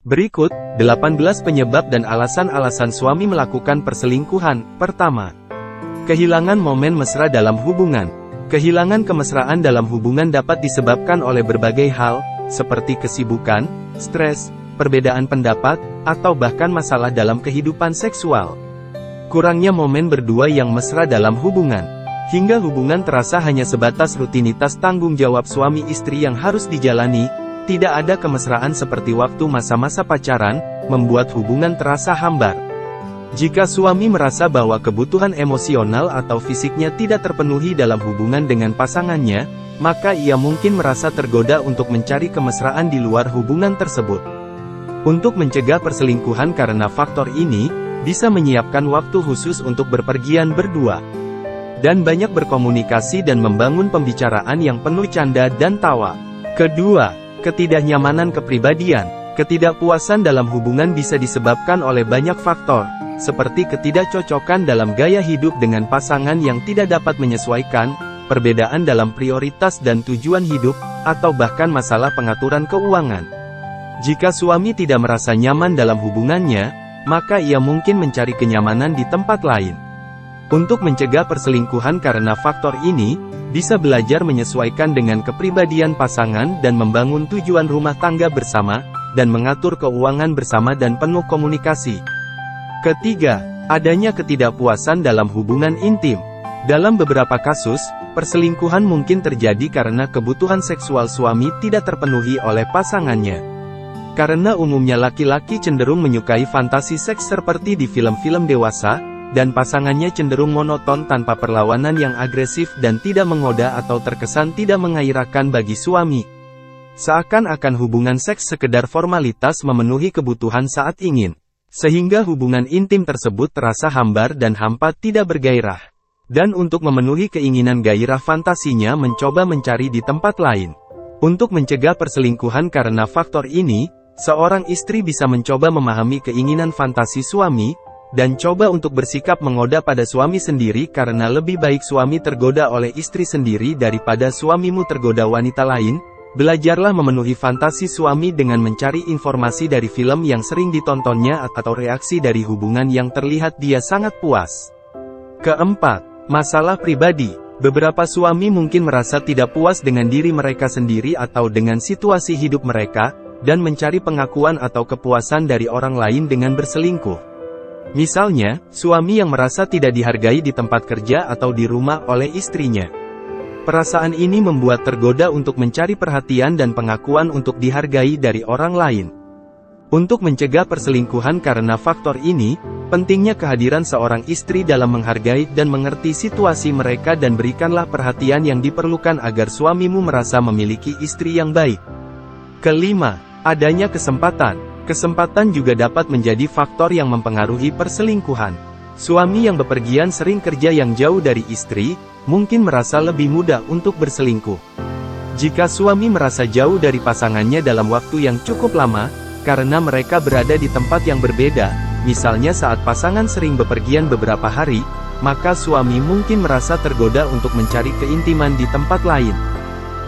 Berikut, 18 penyebab dan alasan-alasan suami melakukan perselingkuhan. Pertama, kehilangan momen mesra dalam hubungan. Kehilangan kemesraan dalam hubungan dapat disebabkan oleh berbagai hal, seperti kesibukan, stres, perbedaan pendapat, atau bahkan masalah dalam kehidupan seksual. Kurangnya momen berdua yang mesra dalam hubungan, hingga hubungan terasa hanya sebatas rutinitas tanggung jawab suami istri yang harus dijalani. Tidak ada kemesraan seperti waktu masa-masa pacaran, membuat hubungan terasa hambar. Jika suami merasa bahwa kebutuhan emosional atau fisiknya tidak terpenuhi dalam hubungan dengan pasangannya, maka ia mungkin merasa tergoda untuk mencari kemesraan di luar hubungan tersebut. Untuk mencegah perselingkuhan karena faktor ini, bisa menyiapkan waktu khusus untuk berpergian berdua, dan banyak berkomunikasi dan membangun pembicaraan yang penuh canda dan tawa. Kedua, ketidaknyamanan kepribadian. Ketidakpuasan dalam hubungan bisa disebabkan oleh banyak faktor, seperti ketidakcocokan dalam gaya hidup dengan pasangan yang tidak dapat menyesuaikan, perbedaan dalam prioritas dan tujuan hidup, atau bahkan masalah pengaturan keuangan. Jika suami tidak merasa nyaman dalam hubungannya, maka ia mungkin mencari kenyamanan di tempat lain. Untuk mencegah perselingkuhan karena faktor ini, bisa belajar menyesuaikan dengan kepribadian pasangan dan membangun tujuan rumah tangga bersama, dan mengatur keuangan bersama dan penuh komunikasi. Ketiga, adanya ketidakpuasan dalam hubungan intim. Dalam beberapa kasus, perselingkuhan mungkin terjadi karena kebutuhan seksual suami tidak terpenuhi oleh pasangannya. Karena umumnya laki-laki cenderung menyukai fantasi seks seperti di film-film dewasa, dan pasangannya cenderung monoton tanpa perlawanan yang agresif dan tidak menggoda atau terkesan tidak menggairahkan bagi suami. Seakan-akan hubungan seks sekedar formalitas memenuhi kebutuhan saat ingin, sehingga hubungan intim tersebut terasa hambar dan hampa tidak bergairah. Dan untuk memenuhi keinginan gairah fantasinya mencoba mencari di tempat lain. Untuk mencegah perselingkuhan karena faktor ini, seorang istri bisa mencoba memahami keinginan fantasi suami, dan coba untuk bersikap menggoda pada suami sendiri karena lebih baik suami tergoda oleh istri sendiri daripada suamimu tergoda wanita lain. Belajarlah memenuhi fantasi suami dengan mencari informasi dari film yang sering ditontonnya atau reaksi dari hubungan yang terlihat dia sangat puas. Keempat, masalah pribadi. Beberapa suami mungkin merasa tidak puas dengan diri mereka sendiri atau dengan situasi hidup mereka, dan mencari pengakuan atau kepuasan dari orang lain dengan berselingkuh. Misalnya, suami yang merasa tidak dihargai di tempat kerja atau di rumah oleh istrinya. Perasaan ini membuat tergoda untuk mencari perhatian dan pengakuan untuk dihargai dari orang lain. Untuk mencegah perselingkuhan karena faktor ini, pentingnya kehadiran seorang istri dalam menghargai dan mengerti situasi mereka dan berikanlah perhatian yang diperlukan agar suamimu merasa memiliki istri yang baik. Kelima, adanya kesempatan. Kesempatan juga dapat menjadi faktor yang mempengaruhi perselingkuhan. Suami yang bepergian sering kerja yang jauh dari istri, mungkin merasa lebih mudah untuk berselingkuh. Jika suami merasa jauh dari pasangannya dalam waktu yang cukup lama, karena mereka berada di tempat yang berbeda, misalnya saat pasangan sering bepergian beberapa hari, maka suami mungkin merasa tergoda untuk mencari keintiman di tempat lain.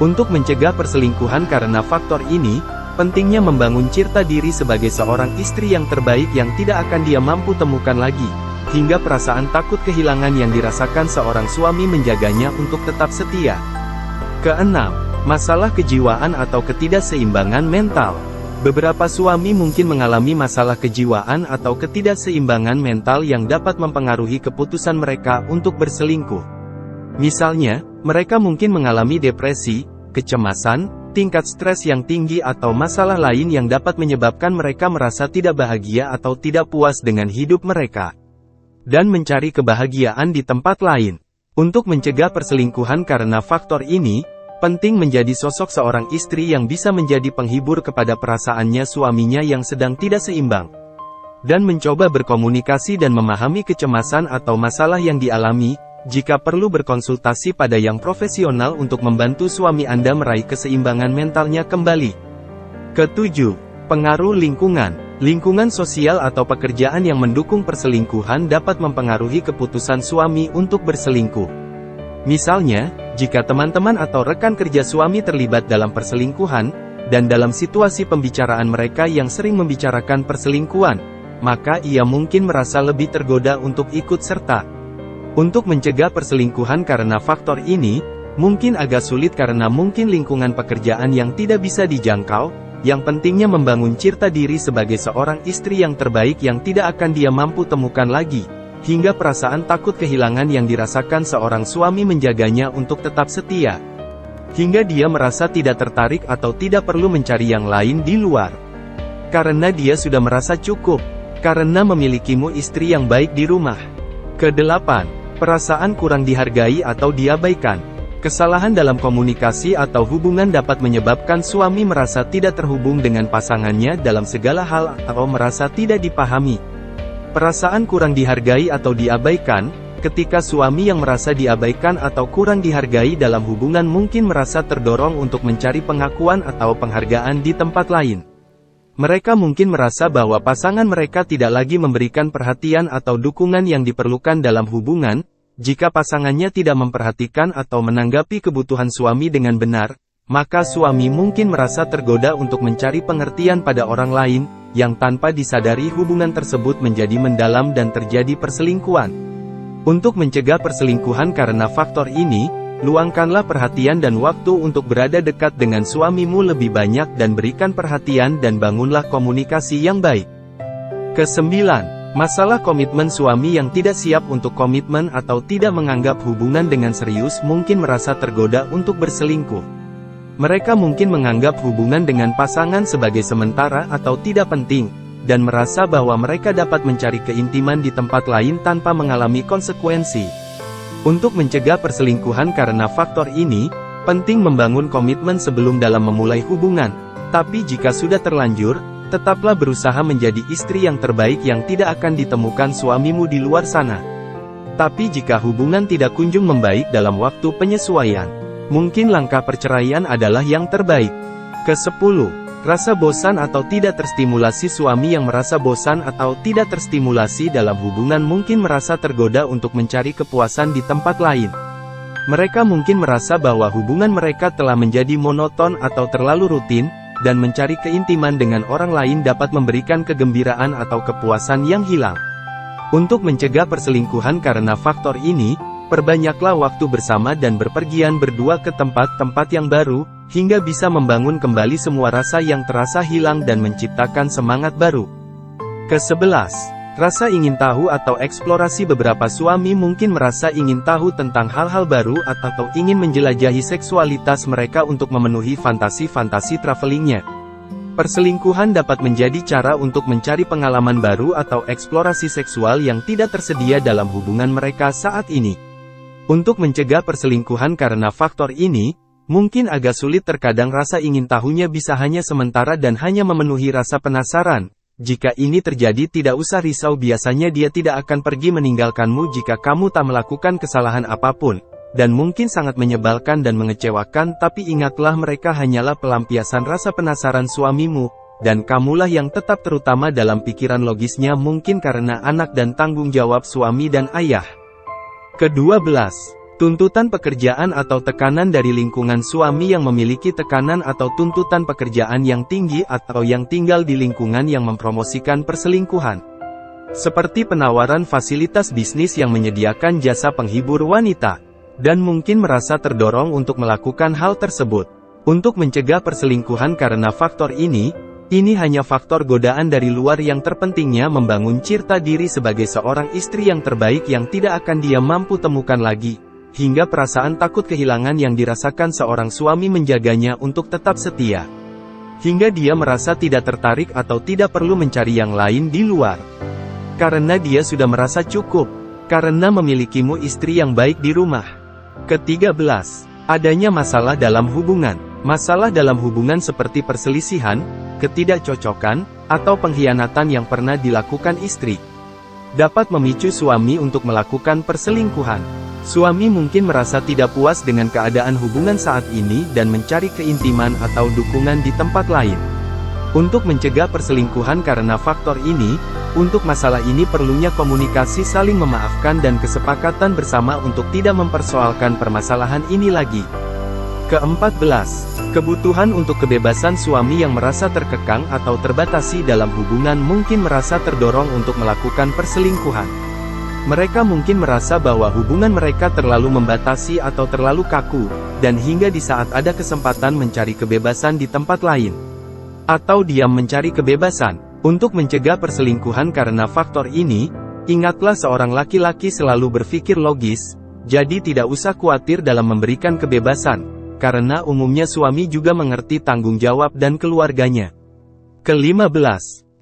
Untuk mencegah perselingkuhan karena faktor ini, pentingnya membangun citra diri sebagai seorang istri yang terbaik yang tidak akan dia mampu temukan lagi, hingga perasaan takut kehilangan yang dirasakan seorang suami menjaganya untuk tetap setia. Keenam, masalah kejiwaan atau ketidakseimbangan mental. Beberapa suami mungkin mengalami masalah kejiwaan atau ketidakseimbangan mental yang dapat mempengaruhi keputusan mereka untuk berselingkuh. Misalnya, mereka mungkin mengalami depresi, kecemasan, tingkat stres yang tinggi atau masalah lain yang dapat menyebabkan mereka merasa tidak bahagia atau tidak puas dengan hidup mereka, dan mencari kebahagiaan di tempat lain. Untuk mencegah perselingkuhan karena faktor ini, penting menjadi sosok seorang istri yang bisa menjadi penghibur kepada perasaannya suaminya yang sedang tidak seimbang, dan mencoba berkomunikasi dan memahami kecemasan atau masalah yang dialami. Jika perlu berkonsultasi pada yang profesional untuk membantu suami Anda meraih keseimbangan mentalnya kembali. Ketujuh, pengaruh lingkungan. Lingkungan sosial atau pekerjaan yang mendukung perselingkuhan dapat mempengaruhi keputusan suami untuk berselingkuh. Misalnya, jika teman-teman atau rekan kerja suami terlibat dalam perselingkuhan, dan dalam situasi pembicaraan mereka yang sering membicarakan perselingkuhan, maka ia mungkin merasa lebih tergoda untuk ikut serta. Untuk mencegah perselingkuhan karena faktor ini, mungkin agak sulit karena mungkin lingkungan pekerjaan yang tidak bisa dijangkau, yang pentingnya membangun citra diri sebagai seorang istri yang terbaik yang tidak akan dia mampu temukan lagi, hingga perasaan takut kehilangan yang dirasakan seorang suami menjaganya untuk tetap setia. Hingga dia merasa tidak tertarik atau tidak perlu mencari yang lain di luar. Karena dia sudah merasa cukup, karena memilikimu istri yang baik di rumah. Kedelapan, perasaan kurang dihargai atau diabaikan. Kesalahan dalam komunikasi atau hubungan dapat menyebabkan suami merasa tidak terhubung dengan pasangannya dalam segala hal atau merasa tidak dipahami. Perasaan kurang dihargai atau diabaikan, ketika suami yang merasa diabaikan atau kurang dihargai dalam hubungan mungkin merasa terdorong untuk mencari pengakuan atau penghargaan di tempat lain. Mereka mungkin merasa bahwa pasangan mereka tidak lagi memberikan perhatian atau dukungan yang diperlukan dalam hubungan. Jika pasangannya tidak memperhatikan atau menanggapi kebutuhan suami dengan benar, maka suami mungkin merasa tergoda untuk mencari pengertian pada orang lain, yang tanpa disadari hubungan tersebut menjadi mendalam dan terjadi perselingkuhan. Untuk mencegah perselingkuhan karena faktor ini, luangkanlah perhatian dan waktu untuk berada dekat dengan suamimu lebih banyak dan berikan perhatian dan bangunlah komunikasi yang baik. Kesembilan, masalah komitmen. Suami yang tidak siap untuk komitmen atau tidak menganggap hubungan dengan serius mungkin merasa tergoda untuk berselingkuh. Mereka mungkin menganggap hubungan dengan pasangan sebagai sementara atau tidak penting, dan merasa bahwa mereka dapat mencari keintiman di tempat lain tanpa mengalami konsekuensi. Untuk mencegah perselingkuhan karena faktor ini, penting membangun komitmen sebelum dalam memulai hubungan. Tapi jika sudah terlanjur, tetaplah berusaha menjadi istri yang terbaik yang tidak akan ditemukan suamimu di luar sana. Tapi jika hubungan tidak kunjung membaik dalam waktu penyesuaian, mungkin langkah perceraian adalah yang terbaik. Ke-10, rasa bosan atau tidak terstimulasi. Suami yang merasa bosan atau tidak terstimulasi dalam hubungan mungkin merasa tergoda untuk mencari kepuasan di tempat lain. Mereka mungkin merasa bahwa hubungan mereka telah menjadi monoton atau terlalu rutin, dan mencari keintiman dengan orang lain dapat memberikan kegembiraan atau kepuasan yang hilang. Untuk mencegah perselingkuhan karena faktor ini, perbanyaklah waktu bersama dan berpergian berdua ke tempat-tempat yang baru, hingga bisa membangun kembali semua rasa yang terasa hilang dan menciptakan semangat baru. Ke-11, rasa ingin tahu atau eksplorasi. Beberapa suami mungkin merasa ingin tahu tentang hal-hal baru atau ingin menjelajahi seksualitas mereka untuk memenuhi fantasi-fantasi travelingnya. Perselingkuhan dapat menjadi cara untuk mencari pengalaman baru atau eksplorasi seksual yang tidak tersedia dalam hubungan mereka saat ini. Untuk mencegah perselingkuhan karena faktor ini, mungkin agak sulit. Terkadang rasa ingin tahunya bisa hanya sementara dan hanya memenuhi rasa penasaran. Jika ini terjadi tidak usah risau, biasanya dia tidak akan pergi meninggalkanmu jika kamu tak melakukan kesalahan apapun, dan mungkin sangat menyebalkan dan mengecewakan, tapi ingatlah mereka hanyalah pelampiasan rasa penasaran suamimu, dan kamulah yang tetap terutama dalam pikiran logisnya mungkin karena anak dan tanggung jawab suami dan ayah. Ke-12, tuntutan pekerjaan atau tekanan dari lingkungan. Suami yang memiliki tekanan atau tuntutan pekerjaan yang tinggi atau yang tinggal di lingkungan yang mempromosikan perselingkuhan. Seperti penawaran fasilitas bisnis yang menyediakan jasa penghibur wanita, dan mungkin merasa terdorong untuk melakukan hal tersebut. Untuk mencegah perselingkuhan karena faktor ini hanya faktor godaan dari luar. Yang terpentingnya membangun citra diri sebagai seorang istri yang terbaik yang tidak akan dia mampu temukan lagi, hingga perasaan takut kehilangan yang dirasakan seorang suami menjaganya untuk tetap setia. Hingga dia merasa tidak tertarik atau tidak perlu mencari yang lain di luar. Karena dia sudah merasa cukup, karena memilikimu istri yang baik di rumah. Ke-13, adanya masalah dalam hubungan. Masalah dalam hubungan seperti perselisihan, ketidakcocokan, atau pengkhianatan yang pernah dilakukan istri, dapat memicu suami untuk melakukan perselingkuhan. Suami mungkin merasa tidak puas dengan keadaan hubungan saat ini dan mencari keintiman atau dukungan di tempat lain. Untuk mencegah perselingkuhan karena faktor ini, untuk masalah ini perlunya komunikasi, saling memaafkan dan kesepakatan bersama untuk tidak mempersoalkan permasalahan ini lagi. Ke-14, kebutuhan untuk kebebasan. Suami yang merasa terkekang atau terbatasi dalam hubungan mungkin merasa terdorong untuk melakukan perselingkuhan. Mereka mungkin merasa bahwa hubungan mereka terlalu membatasi atau terlalu kaku, dan hingga di saat ada kesempatan mencari kebebasan di tempat lain, atau diam mencari kebebasan. Untuk mencegah perselingkuhan karena faktor ini, ingatlah seorang laki-laki selalu berpikir logis, jadi tidak usah khawatir dalam memberikan kebebasan, karena umumnya suami juga mengerti tanggung jawab dan keluarganya. Ke-15,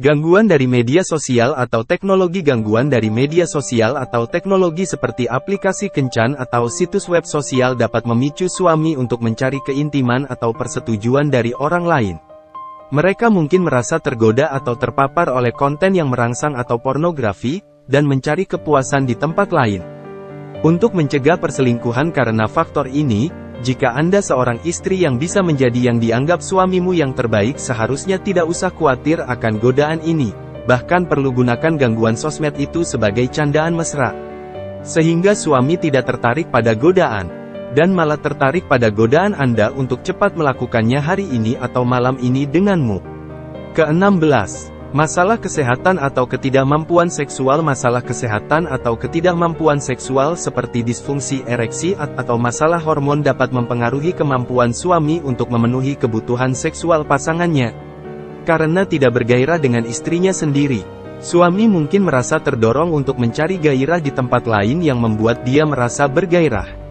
gangguan dari media sosial atau teknologi. Gangguan dari media sosial atau teknologi seperti aplikasi kencan atau situs web sosial dapat memicu suami untuk mencari keintiman atau persetujuan dari orang lain. Mereka mungkin merasa tergoda atau terpapar oleh konten yang merangsang atau pornografi, dan mencari kepuasan di tempat lain. Untuk mencegah perselingkuhan karena faktor ini, jika Anda seorang istri yang bisa menjadi yang dianggap suamimu yang terbaik, seharusnya tidak usah khawatir akan godaan ini. Bahkan perlu gunakan gangguan sosmed itu sebagai candaan mesra, sehingga suami tidak tertarik pada godaan, dan malah tertarik pada godaan Anda untuk cepat melakukannya hari ini atau malam ini denganmu. Ke-16, masalah kesehatan atau ketidakmampuan seksual. Masalah kesehatan atau ketidakmampuan seksual seperti disfungsi ereksi atau masalah hormon dapat mempengaruhi kemampuan suami untuk memenuhi kebutuhan seksual pasangannya. Karena tidak bergairah dengan istrinya sendiri, suami mungkin merasa terdorong untuk mencari gairah di tempat lain yang membuat dia merasa bergairah.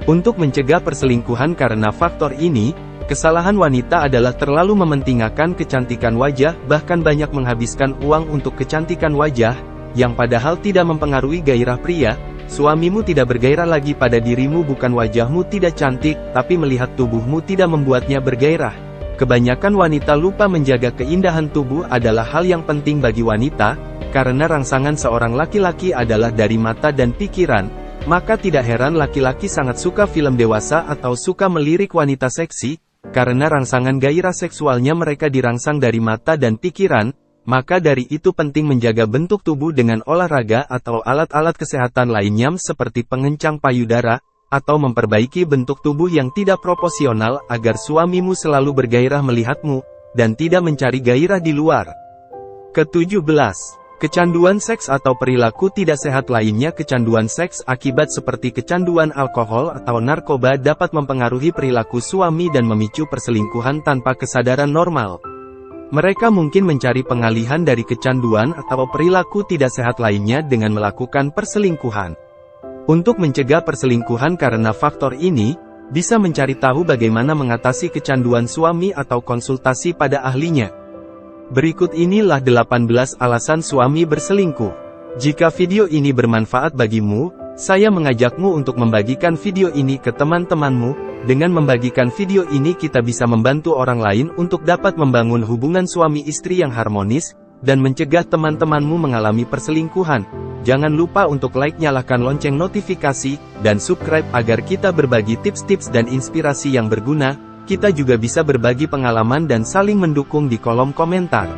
Untuk mencegah perselingkuhan karena faktor ini, kesalahan wanita adalah terlalu mementingkan kecantikan wajah, bahkan banyak menghabiskan uang untuk kecantikan wajah, yang padahal tidak mempengaruhi gairah pria. Suamimu tidak bergairah lagi pada dirimu bukan wajahmu tidak cantik, tapi melihat tubuhmu tidak membuatnya bergairah. Kebanyakan wanita lupa menjaga keindahan tubuh adalah hal yang penting bagi wanita, karena rangsangan seorang laki-laki adalah dari mata dan pikiran. Maka tidak heran laki-laki sangat suka film dewasa atau suka melirik wanita seksi, karena rangsangan gairah seksualnya mereka dirangsang dari mata dan pikiran. Maka dari itu penting menjaga bentuk tubuh dengan olahraga atau alat-alat kesehatan lainnya seperti pengencang payudara, atau memperbaiki bentuk tubuh yang tidak proporsional agar suamimu selalu bergairah melihatmu, dan tidak mencari gairah di luar. Ke-17, kecanduan seks atau perilaku tidak sehat lainnya. Kecanduan seks akibat seperti kecanduan alkohol atau narkoba dapat mempengaruhi perilaku suami dan memicu perselingkuhan tanpa kesadaran normal. Mereka mungkin mencari pengalihan dari kecanduan atau perilaku tidak sehat lainnya dengan melakukan perselingkuhan. Untuk mencegah perselingkuhan karena faktor ini, bisa mencari tahu bagaimana mengatasi kecanduan suami atau konsultasi pada ahlinya. Berikut inilah 18 alasan suami berselingkuh. Jika video ini bermanfaat bagimu, saya mengajakmu untuk membagikan video ini ke teman-temanmu. Dengan membagikan video ini kita bisa membantu orang lain untuk dapat membangun hubungan suami istri yang harmonis, dan mencegah teman-temanmu mengalami perselingkuhan. Jangan lupa untuk like, nyalakan lonceng notifikasi, dan subscribe agar kita berbagi tips-tips dan inspirasi yang berguna. Kita juga bisa berbagi pengalaman dan saling mendukung di kolom komentar.